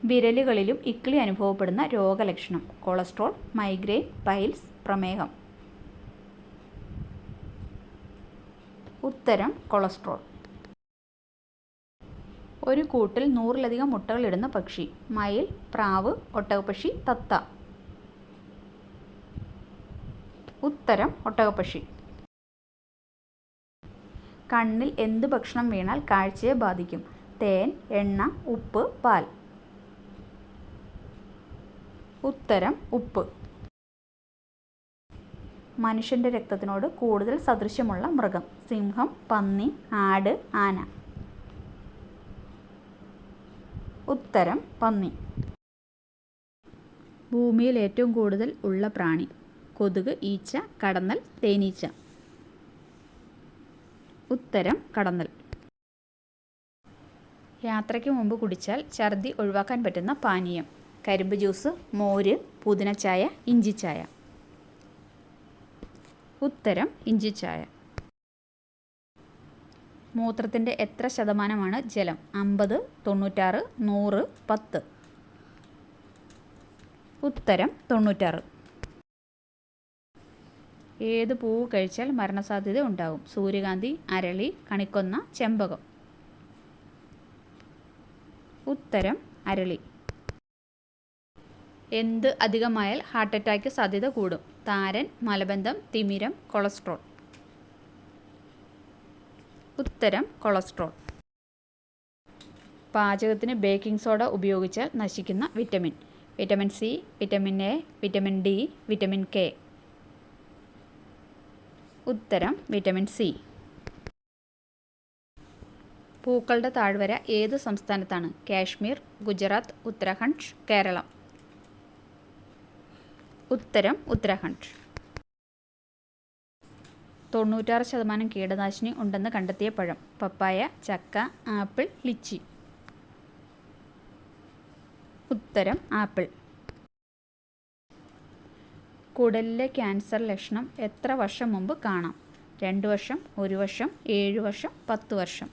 വിരലുകളിലും ഇക്കിളി അനുഭവപ്പെടുന്ന രോഗലക്ഷണം. Cholesterol, migraine, piles, പ്രമേഹം. ഉത്തരം കൊളസ്ട്രോൾ. ഒരു കൂട്ടിൽ 100-ലധികം മുട്ടകളിടുന്ന പക്ഷി. മയിൽ, പ്രാവ്, ഒട്ടകപ്പക്ഷി, തത്ത. ഉത്തരം ഒട്ടകപ്പക്ഷി. കണ്ണിൽ എന്ത് ഭക്ഷണം വീണാൽ കാഴ്ചയെ ബാധിക്കും? തേൻ, എണ്ണ, ഉപ്പ്, പാൽ. ഉത്തരം ഉപ്പ്. മനുഷ്യൻ്റെ രക്തത്തിനോട് കൂടുതൽ സദൃശ്യമുള്ള മൃഗം. സിംഹം, പന്നി, ആട്, ആന. ഉത്തരം പന്നി. ഭൂമിയിൽ ഏറ്റവും കൂടുതൽ ഉള്ള പ്രാണി. കൊതുക്, ഈച്ച, കടന്നൽ, തേനീച്ച. ഉത്തരം കടന്നൽ. യാത്രയ്ക്ക് മുമ്പ് കുടിച്ചാൽ ഛർദി ഒഴിവാക്കാൻ പറ്റുന്ന പാനീയം. കരിമ്പ് ജ്യൂസ്, മോര്, പുതിനച്ചായ, ഇഞ്ചിച്ചായ. ഉത്തരം ഇഞ്ചിച്ചായ. മൂത്രത്തിൻ്റെ എത്ര ശതമാനമാണ് ജലം? 50, 96, 100, 10. ഉത്തരം 96. ഏത് പൂവ് കഴിച്ചാൽ മരണസാധ്യത ഉണ്ടാകും? സൂര്യകാന്തി, അരളി, കണിക്കൊന്ന, ചെമ്പകം. ഉത്തരം അരളി. എന്ത് അധികമായാൽ ഹാർട്ട് അറ്റാക്ക് സാധ്യത കൂടും? താരൻ, മലബന്ധം, തിമിരം, കൊളസ്ട്രോൾ. ഉത്തരം കൊളസ്ട്രോൾ. പാചകത്തിന് ബേക്കിംഗ് സോഡ ഉപയോഗിച്ചാൽ നശിക്കുന്ന vitamin. Vitamin C, vitamin A, vitamin D, vitamin K. ഉത്തരം വിറ്റമിൻ സി. പൂക്കളുടെ താഴ്വര ഏത് സംസ്ഥാനത്താണ്? കാശ്മീർ, ഗുജറാത്ത്, ഉത്തരാഖണ്ഡ്, കേരളം. ഉത്തരം ഉത്തരാഖണ്ഡ്. 96% കീടനാശിനി ഉണ്ടെന്ന് കണ്ടെത്തിയ പഴം. പപ്പായ, ചക്ക, ആപ്പിൾ, ലിച്ചി. ഉത്തരം ആപ്പിൾ. കുടലിലെ ക്യാൻസർ ലക്ഷണം എത്ര വർഷം മുമ്പ് കാണാം? 2 വർഷം, 1 വർഷം, 7 വർഷം, 10 വർഷം.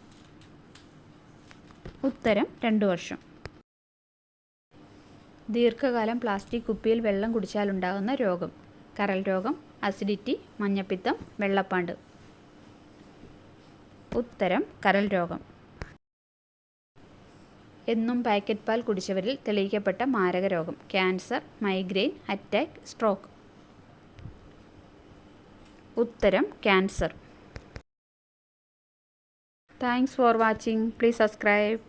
ഉത്തരം 2 വർഷം. ദീർഘകാലം പ്ലാസ്റ്റിക് കുപ്പിയിൽ വെള്ളം കുടിച്ചാലുണ്ടാകുന്ന രോഗം. കരൾ രോഗം, അസിഡിറ്റി, മഞ്ഞപ്പിത്തം, വെള്ളപ്പാണ്ട്. ഉത്തരം കരൾ രോഗം. എന്നും പാക്കറ്റ് പാൽ കുടിച്ചവരിൽ തെളിയിക്കപ്പെട്ട മാരക രോഗം. Cancer, migraine, attack, stroke. ഉത്തരം cancer. Thanks for watching. Please subscribe.